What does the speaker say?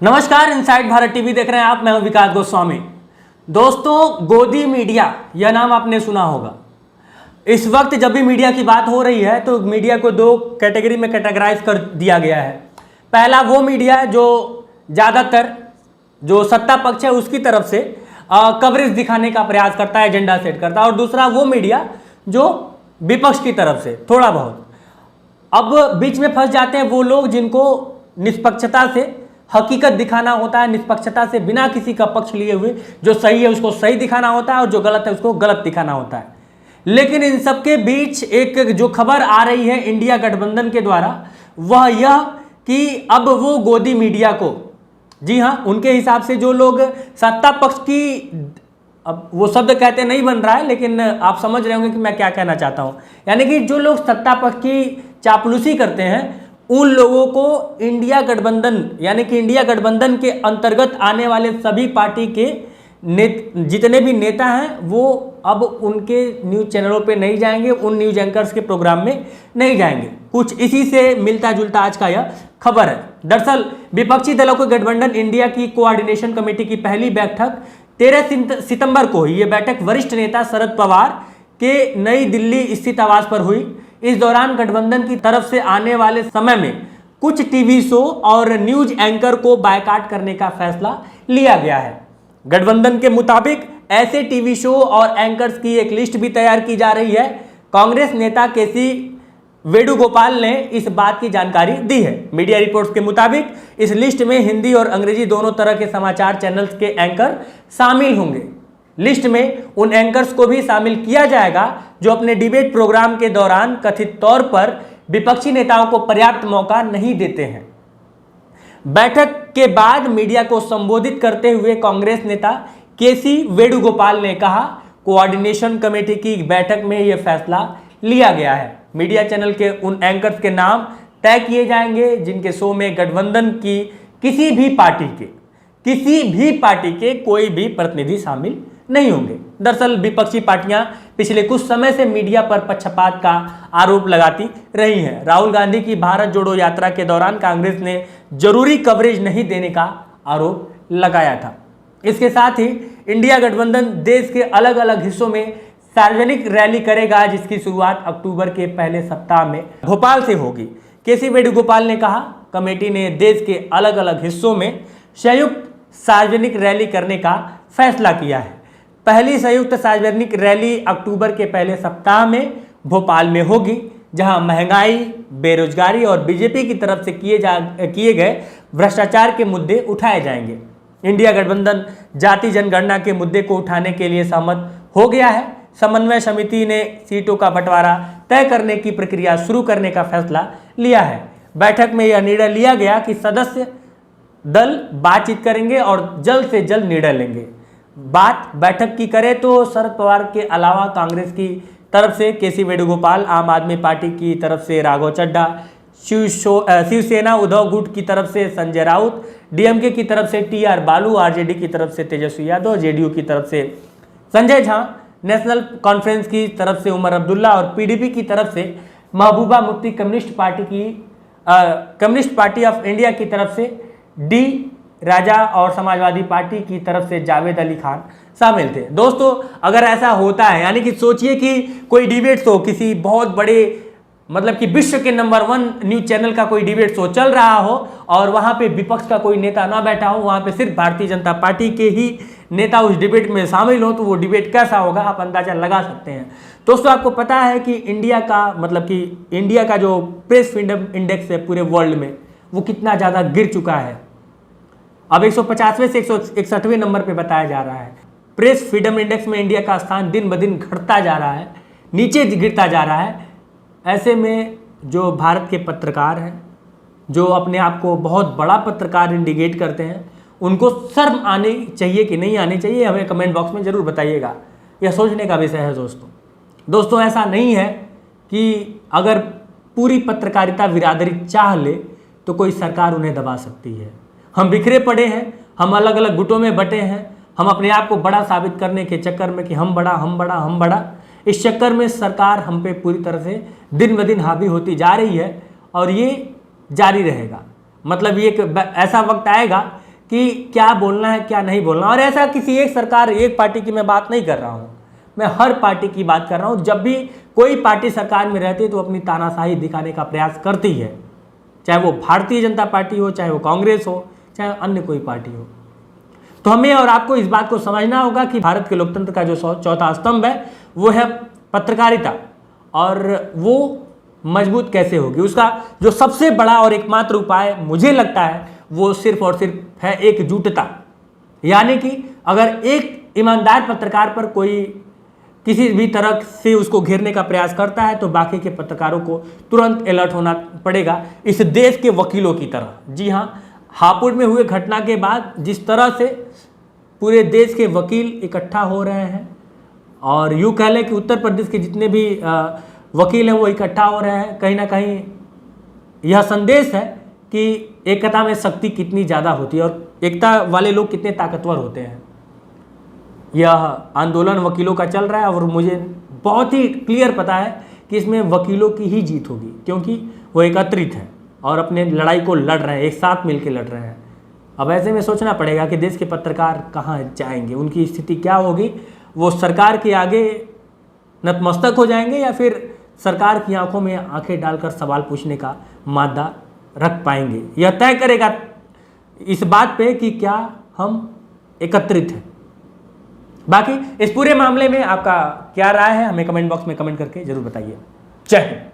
नमस्कार, inside Bharat TV देख रहे हैं आप। मैं हूं विकास गोस्वामी। दोस्तों, गोदी मीडिया, यह नाम आपने सुना होगा। इस वक्त जब भी मीडिया की बात हो रही है तो मीडिया को दो कैटेगरी में कैटेगराइज कर दिया गया है। पहला वो मीडिया जो ज़्यादातर जो सत्ता पक्ष है उसकी तरफ से कवरेज दिखाने का प्रयास करता है, एजेंडा सेट करता है, और दूसरा वो मीडिया जो विपक्ष की तरफ से थोड़ा बहुत। अब बीच में फंस जाते हैं वो लोग जिनको निष्पक्षता से हकीकत दिखाना होता है, निष्पक्षता से बिना किसी का पक्ष लिए हुए। जो सही है उसको सही दिखाना होता है और जो गलत है उसको गलत दिखाना होता है। लेकिन इन सबके बीच एक जो खबर आ रही है इंडिया गठबंधन के द्वारा, वह यह कि अब वो गोदी मीडिया को, जी हाँ, उनके हिसाब से जो लोग सत्ता पक्ष की, अब वो शब्द कहते नहीं बन रहा है लेकिन आप समझ रहे होंगे कि मैं क्या कहना चाहता हूँ। यानी कि जो लोग सत्ता पक्ष की चापलूसी करते हैं उन लोगों को इंडिया गठबंधन, यानी कि इंडिया गठबंधन के अंतर्गत आने वाले सभी पार्टी के जितने भी नेता हैं वो अब उनके न्यूज़ चैनलों पे नहीं जाएंगे, उन न्यूज़ एंकर्स के प्रोग्राम में नहीं जाएंगे। कुछ इसी से मिलता जुलता आज का यह खबर है। दरअसल विपक्षी दलों के गठबंधन इंडिया की कोऑर्डिनेशन कमेटी की पहली बैठक 13 सितंबर को हुई। ये बैठक वरिष्ठ नेता शरद पवार के नई दिल्ली स्थित आवास पर हुई। इस दौरान गठबंधन की तरफ से आने वाले समय में कुछ टीवी शो और न्यूज एंकर को बायकॉट करने का फैसला लिया गया है। गठबंधन के मुताबिक ऐसे टीवी शो और एंकर्स की एक लिस्ट भी तैयार की जा रही है। कांग्रेस नेता केसी वेणुगोपाल ने इस बात की जानकारी दी है। मीडिया रिपोर्ट्स के मुताबिक इस लिस्ट में हिंदी और अंग्रेजी दोनों तरह के समाचार चैनल्स के एंकर शामिल होंगे। लिस्ट में उन एंकर्स को भी शामिल किया जाएगा जो अपने डिबेट प्रोग्राम के दौरान कथित तौर पर विपक्षी नेताओं को पर्याप्त मौका नहीं देते हैं। बैठक के बाद मीडिया को संबोधित करते हुए कांग्रेस नेता केसी वेणुगोपाल ने कहा, कोऑर्डिनेशन कमेटी की बैठक में यह फैसला लिया गया है। मीडिया चैनल के उन एंकर्स के नाम तय किए जाएंगे जिनके शो में गठबंधन की किसी भी पार्टी के कोई भी प्रतिनिधि शामिल नहीं होंगे। दरअसल विपक्षी पार्टियां पिछले कुछ समय से मीडिया पर पक्षपात का आरोप लगाती रही हैं। राहुल गांधी की भारत जोड़ो यात्रा के दौरान कांग्रेस ने जरूरी कवरेज नहीं देने का आरोप लगाया था। इसके साथ ही इंडिया गठबंधन देश के अलग अलग हिस्सों में सार्वजनिक रैली करेगा जिसकी शुरुआत अक्टूबर के पहले सप्ताह में भोपाल से होगी। केसी वेणुगोपाल ने कहा, कमेटी ने देश के अलग अलग हिस्सों में संयुक्त सार्वजनिक रैली करने का फैसला किया है। पहली संयुक्त सार्वजनिक रैली अक्टूबर के पहले सप्ताह में भोपाल में होगी, जहां महंगाई, बेरोजगारी और बीजेपी की तरफ से किए गए भ्रष्टाचार के मुद्दे उठाए जाएंगे। इंडिया गठबंधन जाति जनगणना के मुद्दे को उठाने के लिए सहमत हो गया है। समन्वय समिति ने सीटों का बंटवारा तय करने की प्रक्रिया शुरू करने का फैसला लिया है। बैठक में यह निर्णय लिया गया कि सदस्य दल बातचीत करेंगे और जल्द से जल्द निर्णय लेंगे। बात बैठक की करें तो शरद पवार के अलावा कांग्रेस की तरफ से केसी वेणुगोपाल, आम आदमी पार्टी की तरफ से राघव चड्ढा, शिवसेना उद्धव गुट की तरफ से संजय राउत, डीएमके की तरफ से टीआर बालू, आरजेडी की तरफ से तेजस्वी यादव, जेडीयू की तरफ से संजय झा, नेशनल कॉन्फ्रेंस की तरफ से उमर अब्दुल्ला और पीडीपी की तरफ से Mehbooba Mufti, communist party of India की तरफ से डी राजा और समाजवादी पार्टी की तरफ से जावेद अली खान शामिल थे। दोस्तों, अगर ऐसा होता है, यानी कि सोचिए कि कोई डिबेट शो किसी बहुत बड़े, मतलब कि विश्व के नंबर 1 न्यूज चैनल का कोई डिबेट शो चल रहा हो और वहां पे विपक्ष का कोई नेता ना बैठा हो, वहां पे सिर्फ भारतीय जनता पार्टी के ही नेता उस डिबेट में शामिल हो, तो वो डिबेट कैसा होगा आप अंदाजा लगा सकते हैं। दोस्तों, आपको पता है कि इंडिया का जो प्रेस फ्रीडम इंडेक्स है पूरे वर्ल्ड में, वो कितना ज़्यादा गिर चुका है। अब 150वें से 161वें नंबर पे बताया जा रहा है। प्रेस फ्रीडम इंडेक्स में इंडिया का स्थान दिन ब दिन घटता जा रहा है, नीचे गिरता जा रहा है। ऐसे में जो भारत के पत्रकार हैं, जो अपने आप को बहुत बड़ा पत्रकार इंडिकेट करते हैं, उनको शर्म आनी चाहिए कि नहीं आनी चाहिए, हमें कमेंट बॉक्स में ज़रूर बताइएगा। यह सोचने का विषय है दोस्तों, ऐसा नहीं है कि अगर पूरी पत्रकारिता बिरादरी चाह ले तो कोई सरकार उन्हें दबा सकती है। हम बिखरे पड़े हैं, हम अलग अलग गुटों में बटे हैं, हम अपने आप को बड़ा साबित करने के चक्कर में कि हम बड़ा, इस चक्कर में सरकार हम पे पूरी तरह से दिन ब दिन हावी होती जा रही है और ये जारी रहेगा। मतलब ये एक ऐसा वक्त आएगा कि क्या बोलना है क्या नहीं बोलना। और ऐसा किसी एक सरकार एक पार्टी की मैं बात नहीं कर रहा हूँ, मैं हर पार्टी की बात कर रहा हूँ। जब भी कोई पार्टी सरकार में रहती है तो अपनी तानाशाही दिखाने का प्रयास करती है, चाहे वो भारतीय जनता पार्टी हो, चाहे वो कांग्रेस हो, चाहे अन्य कोई पार्टी हो। तो हमें और आपको इस बात को समझना होगा कि भारत के लोकतंत्र का जो चौथा स्तंभ है वो है पत्रकारिता, और वो मजबूत कैसे होगी, उसका जो सबसे बड़ा और एकमात्र उपाय मुझे लगता है वो सिर्फ और सिर्फ है एकजुटता। यानी कि अगर एक ईमानदार पत्रकार पर कोई किसी भी तरह से उसको घेरने का प्रयास करता है तो बाकी के पत्रकारों को तुरंत अलर्ट होना पड़ेगा, इस देश के वकीलों की तरह। जी हाँ, हापुड़ में हुए घटना के बाद जिस तरह से पूरे देश के वकील इकट्ठा हो रहे हैं, और यूँ कह लें कि उत्तर प्रदेश के जितने भी वकील हैं वो इकट्ठा हो रहे हैं, कहीं ना कहीं यह संदेश है कि एकता में शक्ति कितनी ज़्यादा होती है और एकता वाले लोग कितने ताकतवर होते हैं। यह आंदोलन वकीलों का चल रहा है और मुझे बहुत ही क्लियर पता है कि इसमें वकीलों की ही जीत होगी, क्योंकि वो एकत्रित हैं और अपने लड़ाई को लड़ रहे हैं, एक साथ मिलकर लड़ रहे हैं। अब ऐसे में सोचना पड़ेगा कि देश के पत्रकार कहाँ जाएंगे, उनकी स्थिति क्या होगी। वो सरकार के आगे नतमस्तक हो जाएंगे या फिर सरकार की आंखों में आंखें डालकर सवाल पूछने का मादा रख पाएंगे। यह तय करेगा इस बात पे कि क्या हम एकत्रित हैं। बाकी इस पूरे मामले में आपका क्या राय है हमें कमेंट बॉक्स में कमेंट करके जरूर बताइए। जय हिंद।